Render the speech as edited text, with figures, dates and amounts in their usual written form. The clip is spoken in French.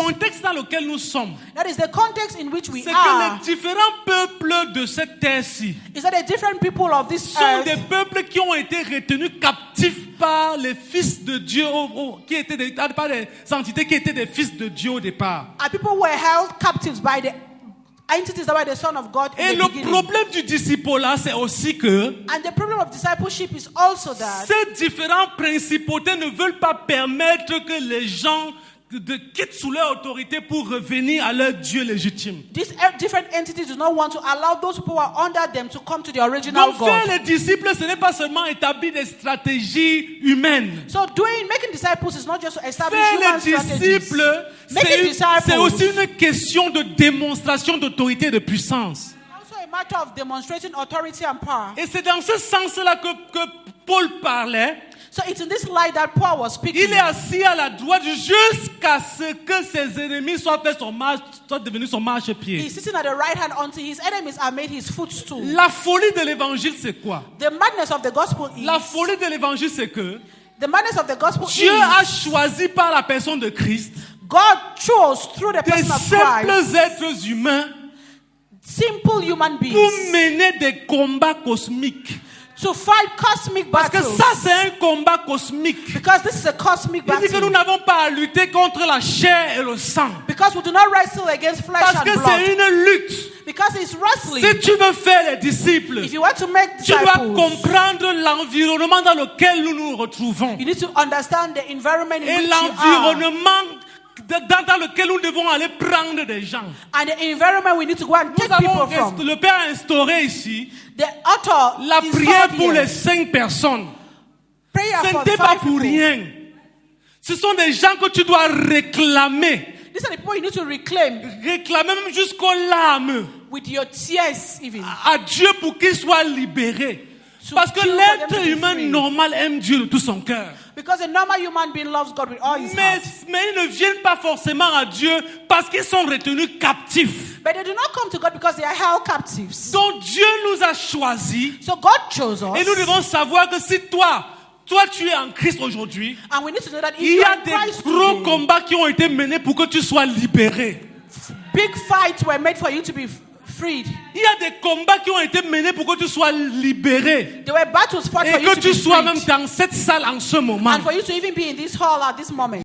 contexte dans lequel nous sommes, That is the context in which we c'est are. que les différents peuples de cette terre-ci Is that the different people of this sont des earth peuples qui ont été retenus captifs par les fils de Dieu, qui étaient par des entités qui étaient des fils de Dieu au départ. are people who were held captives by the entities that were the Son of God in Et the le beginning. problème du disciple-là, c'est aussi que And the problem of discipleship is also that ces différentes principautés ne veulent pas permettre que les gens quittent sous leur autorité pour revenir à leur Dieu légitime. these different entities do not want to allow those who are under them to come to the original Donc God. faire les disciples, ce n'est pas seulement établir des stratégies humaines. So making disciples is not just to establish Faire human les strategies. disciples, Making disciples c'est aussi une question de démonstration d'autorité et de puissance. also a matter of demonstrating authority and power. Et c'est dans ce sens-là que Paul parlait. So it's in this light that Paul was speaking. Il est assis à la droite jusqu'à ce que ses ennemis soient devenus son marchepied. He's sitting at the right hand until his enemies are made his footstool. La folie de l'évangile, c'est quoi? The madness of the gospel is La folie de l'évangile, c'est que the madness of the gospel Dieu a is choisi par la personne de Christ God chose through the des person of simples Christ êtres humains simple human pour beings mener des combats cosmiques. to fight cosmic Parce que battles. ça, c'est un combat cosmique. Because this is a cosmic Il dit que nous battle. n'avons pas à lutter contre la chair et le sang. Because we do not wrestle against flesh Parce and que blood. c'est une lutte. Because it's wrestling. Si tu veux faire les disciples, If you want to make tu dois disciples, comprendre l'environnement dans lequel nous nous retrouvons. you need to understand the environment in Et which you are. l'environnement dans lequel nous devons aller prendre des gens. And the environment we need to go and Nous take avons, people from. le Père a instauré ici The author la is prière found pour here. les 5 personnes. Prayer Ce for n'était pas 5 pour people. rien. Ce sont des gens que tu dois réclamer. These are the people you need to reclaim Réclamer même jusqu'aux larmes with your tears even. à Dieu pour qu'ils soient libérés. To Parce que kill for them l'être to be humain free. normal aime Dieu de tout son cœur. Because a normal human being loves God with all his heart. Mais ils ne viennent pas forcément à Dieu parce qu'ils sont retenus captifs. But they do not come to God because they are held captives. Donc Dieu nous a choisis So God chose us. et nous devons savoir que si toi tu es en Christ aujourd'hui, And we need to know that if il you y are a in des Christ gros today, combats qui ont été menés pour que tu sois libéré. big fights were made for you to be freed. Il y a des combats qui ont été menés pour que tu sois libéré. There were battles fought for Et you que to tu be sois freed. même dans cette salle en ce moment. And for you to even be in this hall at this moment.